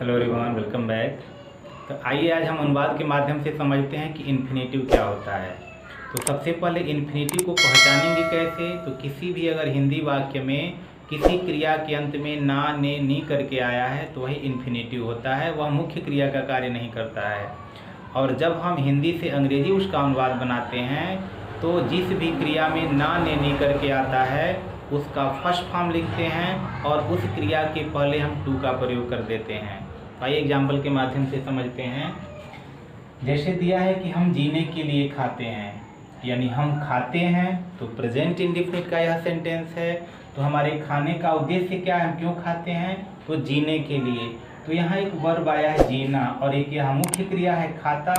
Hello everyone, welcome back. तो आइए आज हम अनुवाद के माध्यम से समझते हैं कि इन्फिनेटिव क्या होता है। तो सबसे पहले इन्फिनेटिव को पहचानेंगे कैसे। तो किसी भी अगर हिंदी वाक्य में किसी क्रिया के अंत में ना, ने, नी करके आया है तो वही इन्फिनेटिव होता है, वह मुख्य क्रिया का कार्य नहीं करता है। और जब हम हिंदी से अंग्रेजी उसका अनुवाद बनाते हैं तो जिस भी क्रिया में ना, ने, नी करके आता है उसका फर्स्ट फॉर्म लिखते हैं और उस क्रिया के पहले हम टू का प्रयोग कर देते हैं। आइए एग्जाम्पल के माध्यम से समझते हैं। जैसे दिया है कि हम जीने के लिए खाते हैं, यानी हम खाते हैं, तो प्रेजेंट इंडेफिनिट का यह सेंटेंस है। तो हमारे खाने का उद्देश्य क्या है, हम क्यों खाते हैं, तो जीने के लिए। तो यहाँ एक वर्ब आया है जीना, और एक यहाँ मुख्य क्रिया है खाता,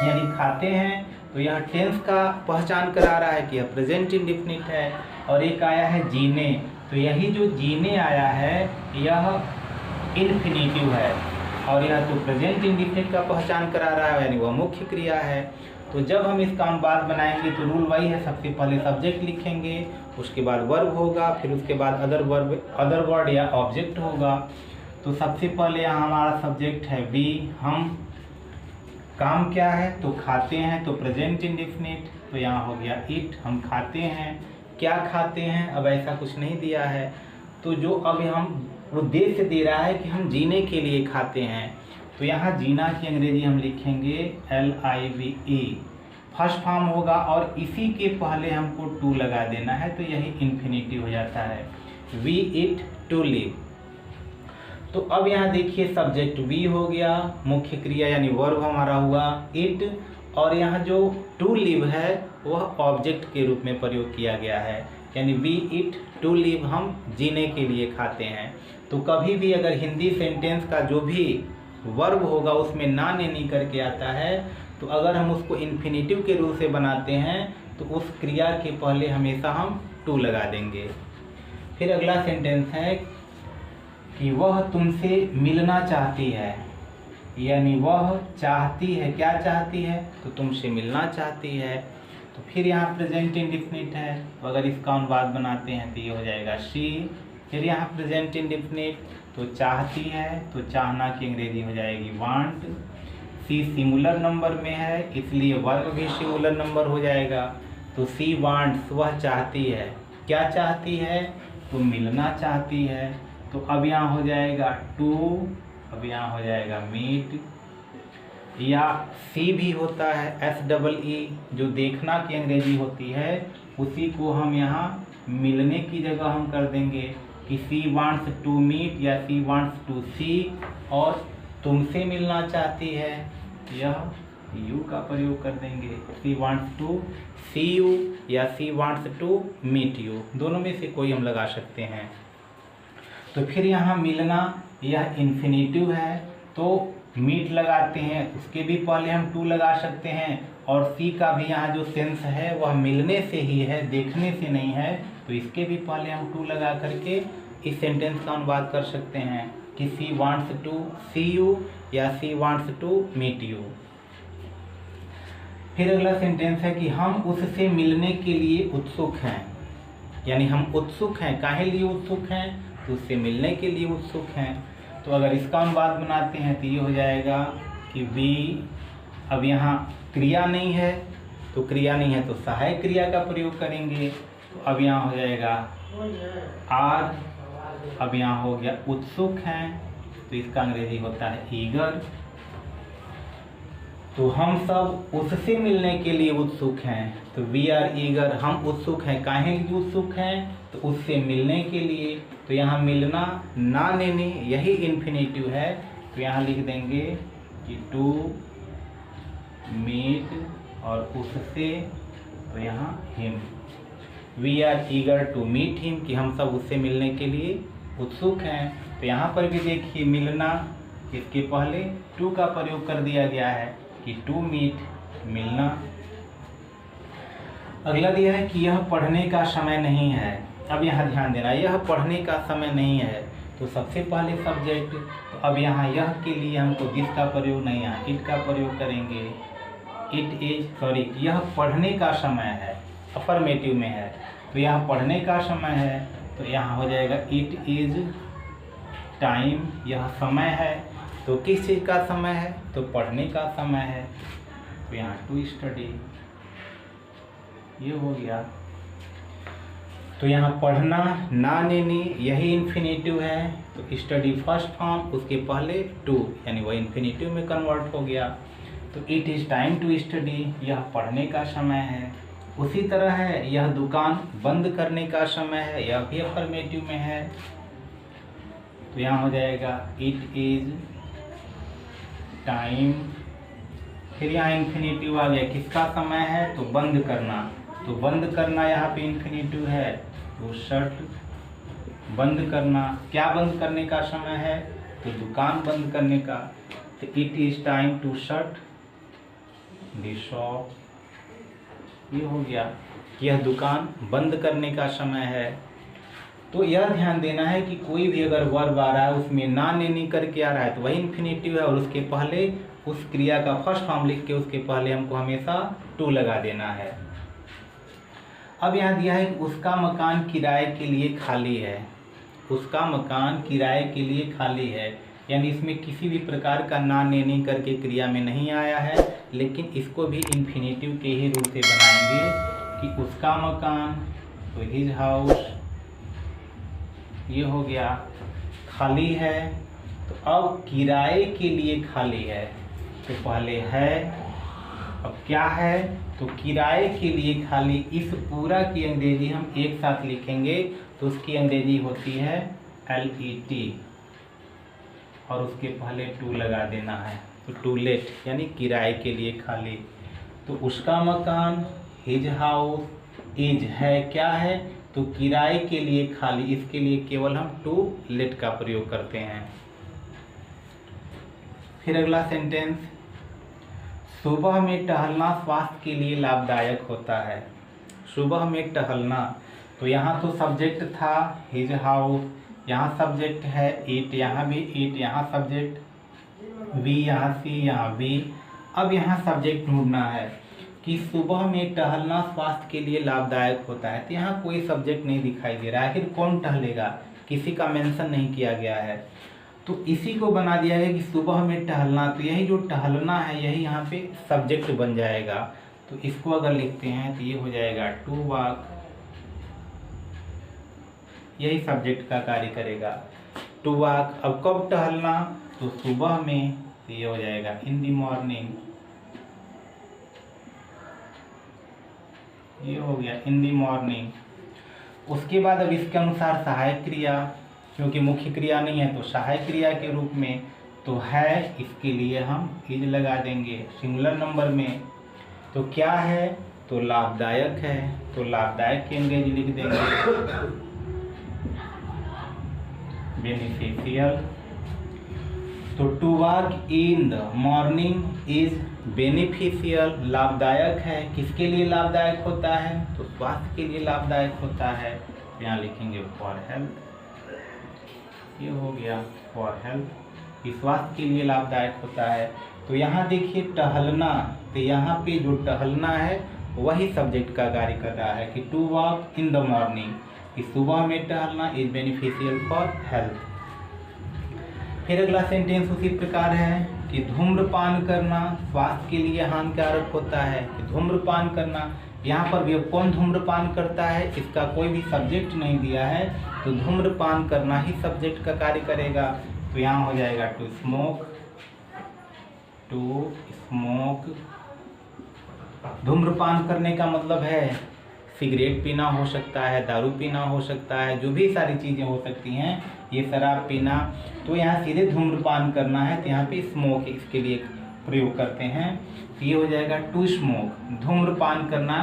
यानी खाते हैं। तो यह टेंस का पहचान करा रहा है कि यह प्रेजेंट इंडेफिनिट है। और एक आया है जीने, तो यही जो जीने आया है यह इन्फिनेटिव है, और यह तो प्रेजेंट इंडेफिनिट का पहचान करा रहा है, यानी वह मुख्य क्रिया है। तो जब हम इसका अनुवाद बनाएंगे तो रूल वही है, सबसे पहले सब्जेक्ट लिखेंगे, उसके बाद वर्ब होगा, फिर उसके बाद अदर वर्ड या ऑब्जेक्ट होगा। तो सबसे पहले यहाँ हमारा सब्जेक्ट है वी, हम, काम क्या है तो खाते हैं, तो प्रेजेंट इंडेफिनिट। तो यहाँ हो गया इट, हम खाते हैं। क्या खाते हैं, अब ऐसा कुछ नहीं दिया है, तो जो अब हम उद्देश्य दे रहा है कि हम जीने के लिए खाते हैं। तो यहाँ जीना की अंग्रेजी हम लिखेंगे LIVE, फर्स्ट फॉर्म होगा, और इसी के पहले हमको टू लगा देना है, तो यही इन्फिनेटिव हो जाता है। We eat to live. तो अब यहाँ देखिए सब्जेक्ट वी हो गया, मुख्य क्रिया यानी वर्ब हमारा हुआ इट, और यहाँ जो टू लिव है वह ऑब्जेक्ट के रूप में प्रयोग किया गया है, यानी वी इट टू लिव, हम जीने के लिए खाते हैं। तो कभी भी अगर हिंदी सेंटेंस का जो भी वर्ब होगा उसमें ना, ने, नी करके आता है, तो अगर हम उसको इन्फिनेटिव के रूप से बनाते हैं तो उस क्रिया के पहले हमेशा हम टू लगा देंगे। फिर अगला सेंटेंस है कि वह तुमसे मिलना चाहती है, यानी वह चाहती है, क्या चाहती है, तो तुमसे मिलना चाहती है। तो फिर यहाँ प्रेजेंट इंडेफिनिट है, तो अगर इसका अनुवाद बनाते हैं तो ये हो जाएगा शी। फिर यहाँ प्रेजेंट इंडेफिनिट, तो चाहती है, तो चाहना की अंग्रेजी हो जाएगी वांट। सी सिंगुलर नंबर में है इसलिए वर्ब भी सिंगुलर नंबर हो जाएगा। तो सी वांट्स, वह चाहती है, क्या चाहती है, तो मिलना चाहती है। तो अब यहाँ हो जाएगा टू, अब यहाँ हो जाएगा मीट। या सी भी होता है SEE, जो देखना की अंग्रेजी होती है, उसी को हम यहाँ मिलने की जगह हम कर देंगे कि सी वांट्स टू मीट या सी वांट्स टू सी, और तुमसे मिलना चाहती है, यह यू का प्रयोग कर देंगे, she wants to see you या she wants to meet you, दोनों में से कोई हम लगा सकते हैं। तो फिर यहाँ मिलना यह इन्फिनेटिव है, तो मीट लगाते हैं, उसके भी पहले हम टू लगा सकते हैं, और सी का भी यहाँ जो सेंस है वह मिलने से ही है, देखने से नहीं है, तो इसके भी पहले हम टू लगा करके इस सेंटेंस का अनुवाद कर सकते हैं कि she wants to see you या she wants to meet you. फिर अगला सेंटेंस है कि हम उससे मिलने के लिए उत्सुक हैं, यानी हम उत्सुक हैं, काहे लिए उत्सुक हैं, तो उससे मिलने के लिए उत्सुक हैं। तो अगर इसका अनुवाद बनाते हैं तो ये हो जाएगा कि वी, अब यहाँ क्रिया नहीं है, तो क्रिया नहीं है तो सहायक क्रिया का प्रयोग करेंगे। तो अब यहाँ हो जाएगा आर, अब यहाँ हो गया उत्सुक हैं, तो इसका अंग्रेजी होता है ईगर। तो हम सब उससे मिलने के लिए उत्सुक हैं, तो वी आर ईगर, हम उत्सुक हैं, काहे लिए उत्सुक हैं, तो उससे मिलने के लिए। तो यहाँ मिलना ना, ने, नी, यही इन्फिनेटिव है, तो यहाँ लिख देंगे कि टू मीट, और उससे, तो यहाँ him, we are eager to meet him, कि हम सब उससे मिलने के लिए उत्सुक हैं। तो यहाँ पर भी देखिए मिलना, इसके पहले टू का प्रयोग कर दिया गया है कि टू मीट, मिलना। अगला दिया है कि यह पढ़ने का समय नहीं है। अब यहाँ ध्यान देना, यह पढ़ने का समय नहीं है, तो सबसे पहले सब्जेक्ट, तो अब यहाँ यह के लिए हमको दिस का प्रयोग नहीं है, इट का प्रयोग करेंगे। इट इज, सॉरी, यह पढ़ने का समय है, अफर्मेटिव में है, तो यहाँ पढ़ने का समय है, तो यहाँ हो जाएगा इट इज टाइम, यह समय है। तो किस चीज़ का समय है? तो पढ़ने का समय है। तो यहाँ टू स्टडी, ये हो गया। तो यहाँ पढ़ना, ना नेनी, यही इन्फिनेटिव है। तो स्टडी फर्स्ट फॉर्म, उसके पहले टू, यानी वह इन्फिनेटिव में कन्वर्ट हो गया। तो it is time to study, यह पढ़ने का समय है। उसी तरह है, यह दुकान बंद करने का समय है, यह भी अफर्मेटिव में है। तो यहाँ हो जाएगा इट इज टाइम, फिर यहाँ इन्फिनेटिव आ गया, किसका समय है? तो बंद करना। तो बंद करना यहाँ पे इन्फिनेटिव है। तो शट, बंद करना, क्या बंद करने का समय है? तो दुकान बंद करने का। तो it is time to shut the shop, ये हो गया कि यह दुकान बंद करने का समय है। तो यह ध्यान देना है कि कोई भी अगर वर्ब आ रहा है उसमें ना नेनी करके आ रहा है तो वही इन्फिनेटिव है, और उसके पहले उस क्रिया का फर्स्ट फॉर्म लिख के उसके पहले हमको हमेशा टू लगा देना है। अब यहाँ दिया है कि उसका मकान किराए के लिए खाली है। उसका मकान किराए के लिए खाली है, यानी इसमें किसी भी प्रकार का ना नेनी करके क्रिया में नहीं आया है, लेकिन इसको भी इन्फिनेटिव के ही रूप से बनाएंगे कि उसका मकान, तो हिज हाउस, ये हो गया। खाली है, तो अब किराए के लिए खाली है, तो पहले है, अब क्या है? तो किराए के लिए खाली। इस पूरा की अंग्रेजी हम एक साथ लिखेंगे तो उसकी अंग्रेजी होती है LET, और उसके पहले टू लगा देना है। तो टू लेट, यानी किराए के लिए खाली। तो उसका मकान, हिज हाउस, इज है, क्या है? तो किराए के लिए खाली, इसके लिए केवल हम टू लेट का प्रयोग करते हैं। फिर अगला सेंटेंस, सुबह में टहलना स्वास्थ्य के लिए लाभदायक होता है। सुबह में टहलना, तो यहाँ तो सब्जेक्ट था हिज हाउस, यहाँ सब्जेक्ट है इट, यहाँ भी इट, यहाँ सब्जेक्ट वी, यहाँ सी, यहाँ वी। अब यहाँ सब्जेक्ट ढूंढना है कि सुबह में टहलना स्वास्थ्य के लिए लाभदायक होता है। तो यहाँ कोई सब्जेक्ट नहीं दिखाई दे रहा है, आखिर कौन टहलेगा? किसी का मेंशन नहीं किया गया है। तो इसी को बना दिया है कि सुबह में टहलना, तो यही जो टहलना है यही यहाँ पे सब्जेक्ट बन जाएगा। तो इसको अगर लिखते हैं तो ये हो जाएगा टू वॉक, यही सब्जेक्ट का कार्य करेगा, टू वॉक। अब कब टहलना? तो सुबह में, तो ये हो जाएगा इन द मॉर्निंग, ये हो गया इन द मॉर्निंग। उसके बाद अब इसके अनुसार सहायक क्रिया, क्योंकि मुख्य क्रिया नहीं है तो सहायक क्रिया के रूप में तो है, इसके लिए हम इज लगा देंगे सिंगुलर नंबर में। तो क्या है? तो लाभदायक है, तो लाभदायक की अंग्रेजी लिख देंगे बेनिफिशियल। तो to walk in the morning is beneficial, लाभदायक है। किसके लिए लाभदायक होता है? तो स्वास्थ्य के लिए लाभदायक होता है। यहाँ लिखेंगे फॉर हेल्थ, ये हो गया फॉर हेल्थ, स्वास्थ्य के लिए लाभदायक होता है। तो यहाँ देखिए टहलना, तो यहाँ पे जो टहलना है वही सब्जेक्ट का कार्य कर रहा है कि to walk in the morning, कि सुबह में टहलना इज बेनिफिशियल फॉर हेल्थ। फिर अगला सेंटेंस उसी प्रकार है कि धूम्रपान करना स्वास्थ्य के लिए हानिकारक होता है। कि धूम्रपान करना, यहाँ पर भी अब कौन धूम्रपान करता है? इसका कोई भी सब्जेक्ट नहीं दिया है, तो धूम्रपान करना ही सब्जेक्ट का कार्य करेगा। तो यहाँ हो जाएगा टू स्मोक, टू स्मोक। धूम्रपान करने का मतलब है सिगरेट पीना हो सकता है, दारू पीना हो सकता है, जो भी सारी चीज़ें हो सकती हैं, ये शराब पीना। तो यहाँ सीधे धूम्रपान करना है, तो यहाँ पे स्मोक इसके लिए प्रयोग करते हैं। तो ये हो जाएगा टू स्मोक, धूम्रपान करना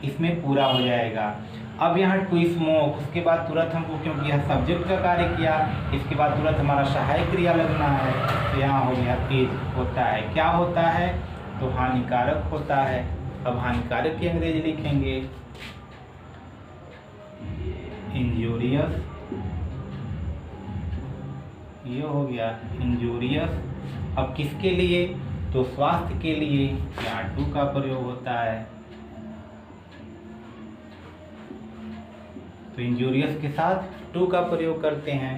इसमें पूरा हो जाएगा। अब यहाँ टू स्मोक, उसके बाद तुरंत हमको, क्योंकि यह सब्जेक्ट का कार्य किया, इसके बाद तुरंत हमारा सहायक क्रिया लगना है। तो यहाँ हो गया इज, होता है, क्या होता है? तो हानिकारक होता है। अब हानिकारक की अंग्रेजी लिखेंगे इंजूरियस, ये हो गया इंजूरियस। अब किसके लिए? तो स्वास्थ्य के लिए, यहाँ टू का प्रयोग होता है। तो इंजूरियस के साथ टू का प्रयोग करते हैं।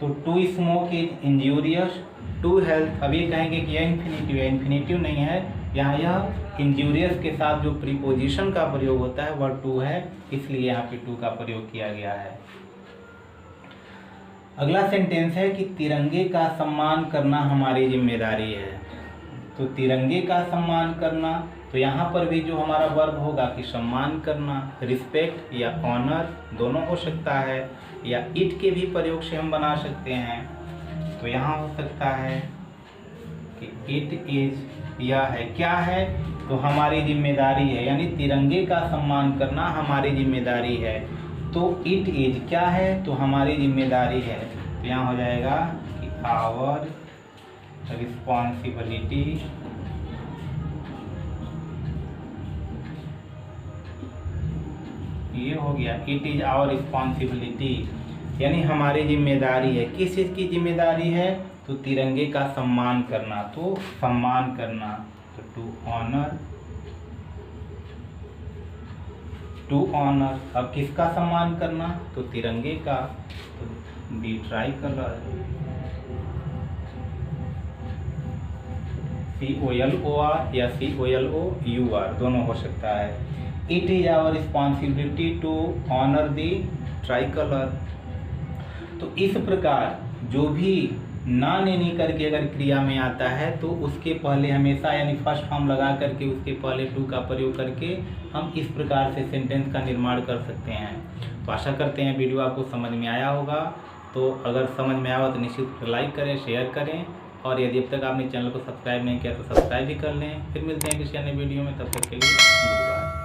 तो to smoke is injurious to health. अब ये कहेंगे कि यह इन्फिनेटिव है, इन्फिनेटिव नहीं है, यहाँ यह इंजूरियस के साथ जो प्रीपोजिशन का प्रयोग होता है वह टू है, इसलिए यहाँ पे टू का प्रयोग किया गया है। अगला सेंटेंस है कि तिरंगे का सम्मान करना हमारी जिम्मेदारी है। तो तिरंगे का सम्मान करना, तो यहाँ पर भी जो हमारा वर्ब होगा कि सम्मान करना, रिस्पेक्ट या ऑनर दोनों हो सकता है, या इट के भी प्रयोग से हम बना सकते हैं। तो यहाँ हो सकता है कि इट इज, यह है, क्या है, तो हमारी जिम्मेदारी है, यानी तिरंगे का सम्मान करना हमारी जिम्मेदारी है। तो इट इज क्या है, तो हमारी जिम्मेदारी है, तो यहाँ हो जाएगा कि आवर रिस्पॉन्सिबिलिटी ये हो गया, इट इज आवर रिस्पॉन्सिबिलिटी, यानी हमारी जिम्मेदारी है। किस चीज़ की जिम्मेदारी है, तो तिरंगे का सम्मान करना, तो सम्मान करना, तो टू ऑनर, टू ऑनर। अब किसका सम्मान करना, तो तिरंगे का, तो दी ट्राई कलर, COLOR या COLOUR दोनों हो सकता है। It is our responsibility to honour the tricolour. तो इस प्रकार जो भी ना नेनी करके अगर क्रिया में आता है तो उसके पहले हमेशा यानी फर्स्ट फॉर्म लगा करके उसके पहले टू का प्रयोग करके हम इस प्रकार से सेंटेंस का निर्माण कर सकते हैं। तो आशा करते हैं वीडियो आपको समझ में आया होगा। तो अगर समझ में आया हो तो निश्चित लाइक करें, शेयर करें, और यदि अब तक आपने चैनल को सब्सक्राइब नहीं किया तो सब्सक्राइब भी कर लें। फिर मिलते हैं किसी अन्य वीडियो में, तब तक के लिए धन्यवाद।